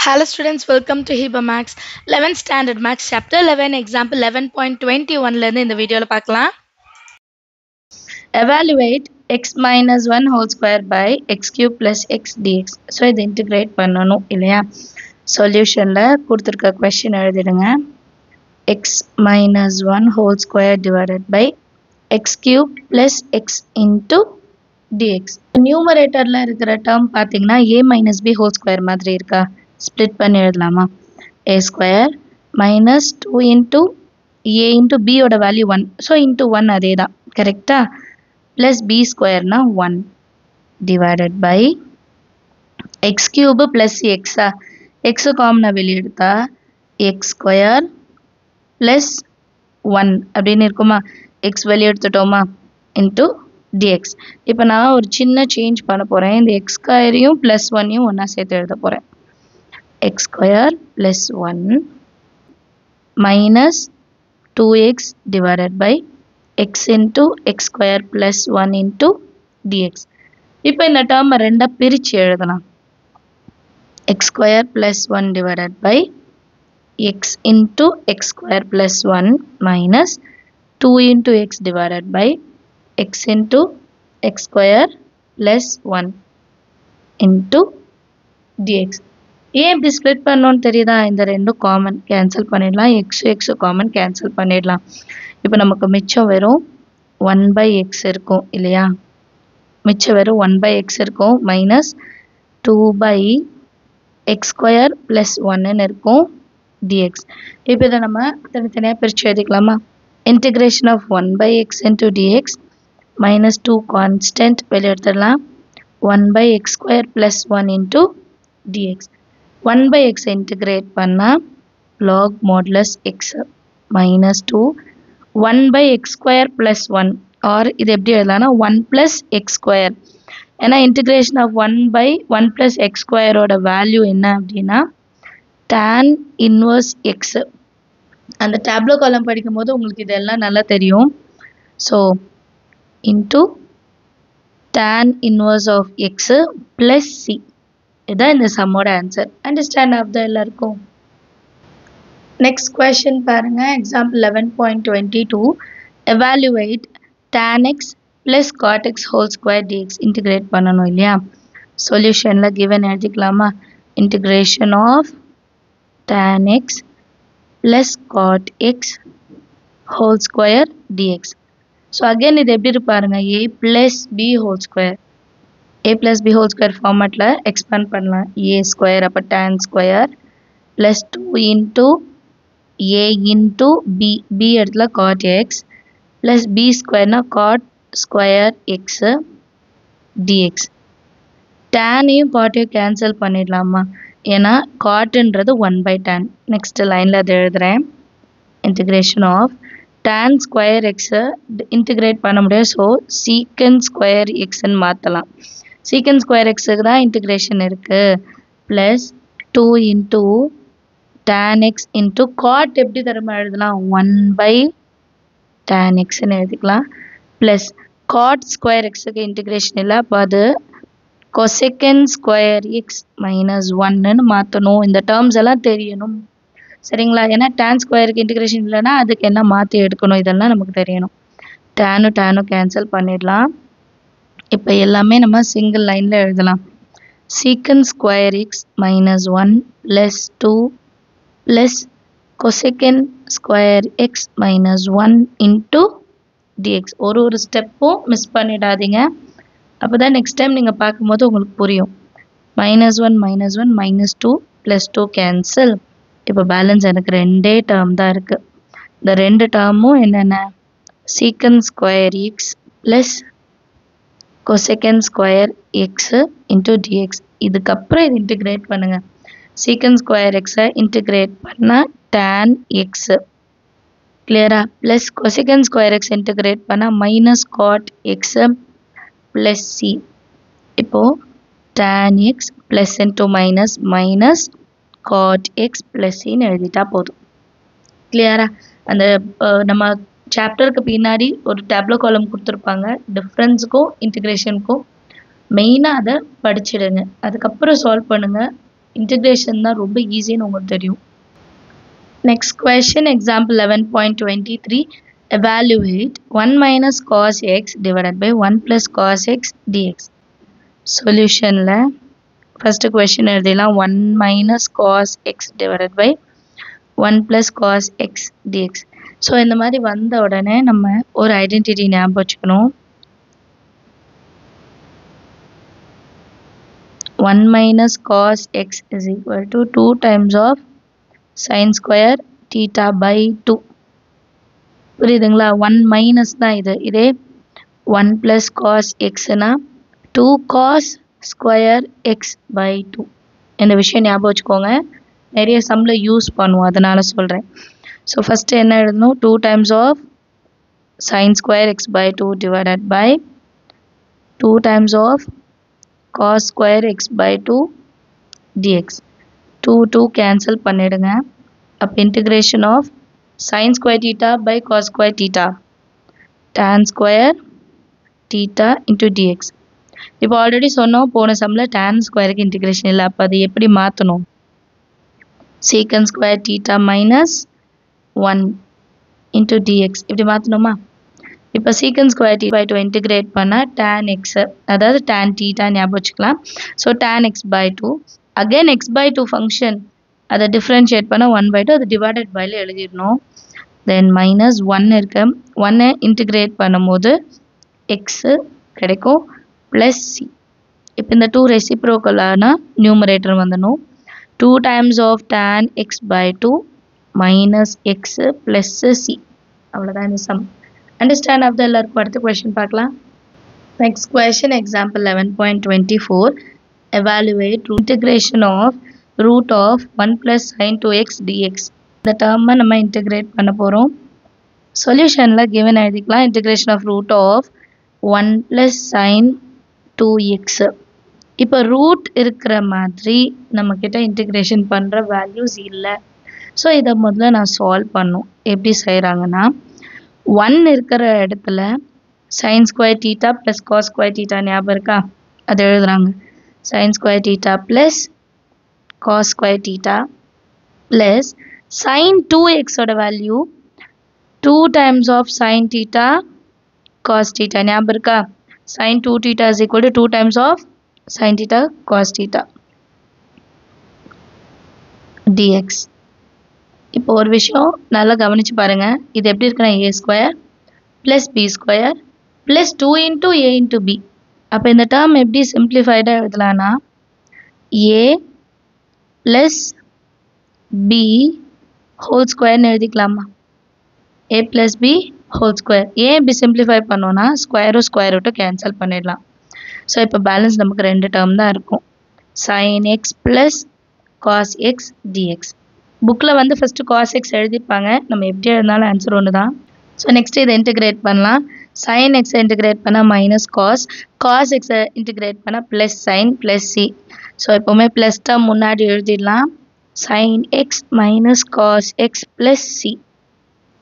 Hello students, welcome to Hiba Max 11th Standard Max Chapter 11 Example 11.21 ல இருந்து இந்த வீடியோல பார்க்கலாம். Evaluate x minus 1 whole square by x cube plus x dx. So, இது integrate பண்ணணும் இல்லையா? Solutionல கொடுத்திருக்க question எழுதிடுங்க. x minus 1 whole square divided by x cube plus x into dx. Numeratorல இருக்கிற term பார்த்தீங்கன்னா a minus b whole square மாதிரி இருக்கா? Split பண்ணி எழுதலாமா? a square minus 2 into a into b ஓட value 1. So, into 1 அதே தான். கரெக்டா? Plus b square na 1 divided by x cube plus x. X common வெளிய எடுத்தா x square plus 1 அப்படின்னு இருக்குமா? x வெளிய எடுத்துட்டோமா? into dx. இப்போ நான் ஒரு சின்ன சேஞ்ச் பண்ண போறேன். இந்த x ஸ்கொயரையும் plus 1ஐயும் ஒண்ணா சேர்த்து எழுத போறேன். x square plus 1 minus 2x divided by x into x square plus 1 into dx. இப்போ இந்த term ரெண்டா பிரிச்சு எழுதலாம். x square plus 1 divided by x into x square plus 1 minus 2 into x divided by x into x square plus 1 into dx. ஏன் இப்படி split பண்ணோன்னு தெரியுதா? இந்த ரெண்டும் காமன் கேன்சல் பண்ணிடலாம். x காமன் கேன்சல் பண்ணிடலாம். இப்போ நமக்கு மிச்சம் வெறும் 1 by x இருக்கும் இல்லையா? மிச்சம் வெறும் 1 by x இருக்கும் minus 2 by x square plus 1 இருக்கும் dx. இப்போ இதை நம்ம தனித்தனியாக பிரித்து எழுதிக்கலாமா? Integration of 1 by x into dx minus 2 constant வெளியே எடுத்துடலாம். 1 by x square plus 1 into dx. 1 by x integrate பண்ணா log modulus x minus 2 1 by x square plus 1 or இது எப்படி எழுதலாம்னா 1 plus x square. ஏன்னா integration of 1 by 1 plus x square ஓட value என்ன அப்படின்னா tan inverse x. அந்த டேப்லோ காலம் படிக்கும்போது உங்களுக்கு இதெல்லாம் நல்லா தெரியும். So into tan inverse of x plus c. இதான் இந்த சம்மோட ஆன்சர். அண்டர்ஸ்டாண்ட் ஆஃப் எல்லாருக்கும். நெக்ஸ்ட் கொஸ்டின் பாருங்க. Example 11.22 evaluate tan x plus cot x whole square dx. Integrate பண்ணணும் இல்லையா? சொல்யூஷன்ல கிவன் எழுதிக்கலாமா? Integration of tan x plus cot x whole square dx. So again இது எப்படி இருப்பாருங்க? a plus b whole square. a plus b whole square formatல expand பண்ணலாம். a square அப்ப tan square plus 2 into a into b. b இடத்துல cot x plus b square na cot square x dx. tan ஐயும் cot ஐயும் cancel பண்ணிடலாமா? ஏன்னா cotன்றது 1 by tan. next lineல அதை எழுதுறேன். integration of tan square x integrate பண்ண முடியும். ஸோ secant square x ன்னு மாற்றலாம். secant square x க்கு தான் integration இருக்கு. plus 2 into tan x into cot எப்படி தரமா எழுதலாம்? 1 by tan x ன்னு எழுதிக்கலாம். plus cot square x க்கு integration இல்லை. அப்போ அது cosecant square x minus 1 ன்னு மாற்றணும். இந்த terms எல்லாம் தெரியணும். சரிங்களா? ஏன்னா tan squareக்கு integration இல்லைன்னா அதுக்கு என்ன மாற்றி எடுக்கணும் இதெல்லாம் நமக்கு தெரியணும். tan கேன்சல் பண்ணிடலாம். இப்போ எல்லாமே நம்ம சிங்கிள் லைனில் எழுதலாம். secant square x minus 1 plus 2 plus cosecant square x minus 1 into dx. ஒரு ஸ்டெப்பும் மிஸ் பண்ணிடாதீங்க. அப்போ தான் நெக்ஸ்ட் டைம் நீங்கள் பார்க்கும்போது உங்களுக்கு புரியும். minus 1 minus 2 plus 2 cancel. இப்போ பேலன்ஸ் எனக்கு ரெண்டே டேர்ம் தான் இருக்குது. இந்த ரெண்டு டேர்மும் என்னென்ன? secant square x plus cosecant square x into dx. இதுக்கப்புறம் இது இன்டிகிரேட் பண்ணுங்க. secant square x இன்டிகிரேட் பண்ணா tan x கிளியரா? plus cosecant square x integrate பண்ணா minus cot x plus c. இப்போ tan x plus into minus minus cot x plus c ன்னு எழுதிட்டா போதும். கிளியரா? அந்த நம்ம சாப்டருக்கு பின்னாடி ஒரு டேப்லோ காலம் கொடுத்துருப்பாங்க. டிஃப்ரென்ஸுக்கும் இன்டிகிரேஷனுக்கும் மெயினாக அதை படிச்சிடுங்க. அதுக்கப்புறம் சால்வ் பண்ணுங்கள். இன்டகிரேஷன் தான் ரொம்ப ஈஸின்னு உங்களுக்கு தெரியும். Next question, example 11.23. Evaluate 1 minus cos x divided by 1 plus cos x dx. Solution la first question எழுதிடலாம் 1 minus cos x divided by 1 plus cos x dx. So இந்த மாதிரி வந்த உடனே நம்ம ஒரு ஐடென்டிட்டி ஞாபகம் வச்சுக்கணும். 1 minus cos x is equal to 2 times of sin square theta by 2. புரியுதுங்களா? 1 minus தான் இது. இதே 1 plus cos x னா 2 cos square x by 2. இந்த விஷயம் ஞாபகம் வச்சுக்கோங்க. நிறைய சம்ல யூஸ் பண்ணுவோம், அதனால சொல்கிறேன். ஸோ ஃபஸ்ட்டு என்ன எழுதணும்? 2 times of sin square x by 2 divided by 2 times of cos square x by 2 dx. 2 cancel பண்ணிடுங்க. அப்போ integration of sin square theta by cos square theta, tan square theta into dx. இப்போ already சொன்னோம் போன சம்மில் tan ஸ்கொயருக்கு integration இல்லை. அப்போ அது எப்படி மாற்றணும்? secant square theta minus 1 into dx இப்படி மாற்றணுமா? இப்போ secant square theta by 2 integrate பண்ணால் tan x, அதாவது tan theta ஞாபகம் வச்சுக்கலாம். So tan x by 2 again x by 2 function அதை டிஃப்ரென்ஷியேட் பண்ண 1 by 2 அதை டிவைடட் பைல எழுதிடணும். தென் மைனஸ் 1 இருக்கு. 1 இன்டிகிரேட் பண்ணும்போது எக்ஸு கிடைக்கும் ப்ளஸ் சி. இப்போ இந்த 2 ரெசிப்ரோக்கலான நியூமரேட்டர் வந்துடணும். 2 times of tan x by 2 minus x plus c. அவ்வளோதான் இந்த சம். அண்டர்ஸ்டாண்ட் ஆஃப் த எல்லாருக்கும் அடுத்த கொஸ்டின் பார்க்கலாம். Next question example 11.24. evaluate integration of root of 1 plus sin 2x dx. இந்த டேர்மை நம்ம இன்டகிரேட் பண்ண போகிறோம். சொல்யூஷனில் கிவன் எழுதிக்கலாம். Integration of root of 1 plus sin 2x. இப்போ ரூட் இருக்கிற மாதிரி நம்மக்கிட்ட இன்டகிரேஷன் பண்ணுற வேல்யூஸ் இல்லை. ஸோ இதை முதல்ல நான் சால்வ் பண்ணும். எப்படி செய்கிறாங்கன்னா 1 இருக்கிற இடத்துல sin square theta plus cos square theta ஞாபகம் இருக்கா? அது எழுதுறாங்க. sin square theta plus cos square theta plus sin 2x ஓட value 2 times of sin theta cos theta ஞாபகம் இருக்கா? sin 2 theta is equal to 2 times of sin theta cos theta dx. இப்போ ஒரு விஷயம் நல்லா கவனிச்சு பாருங்க. இது எப்படி இருக்குன்னா a square plus b square plus 2 into a into b. அப்போ இந்த டேர்ம் எப்படி சிம்பிளிஃபைடாக எழுதலான்னா a plus b whole square எழுதிக்கலாமா? a plus b whole square. ஏன் இப்படி சிம்பிளிஃபை பண்ணோன்னா ஸ்கொயரும் ஸ்கொயர் ரூட்டும் கேன்சல் பண்ணிடலாம். ஸோ இப்போ பேலன்ஸ் நமக்கு 2 டேர்ம் தான் இருக்கும். sin x plus cos x dx. புக்கில் வந்து ஃபஸ்ட்டு cos x எழுதியிருப்பாங்க. நம்ம எப்படி எழுதினாலும் ஆன்சர் ஒன்று தான். ஸோ நெக்ஸ்ட் இதை இன்டிகிரேட் பண்ணலாம். sin x இன்டிகிரேட் பண்ணால் மைனஸ் cos x இன்டிகிரேட் பண்ணால் plus sin plus c. So எப்போவுமே ப்ளஸ் டேர்ம் முன்னாடி எழுதிடலாம். sin x minus cos x plus c.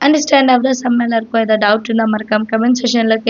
Understand of the sum எல்லாருக்கும் ஏதாவது டவுட் இருந்தால் மறக்காம கமெண்ட் செஷனில்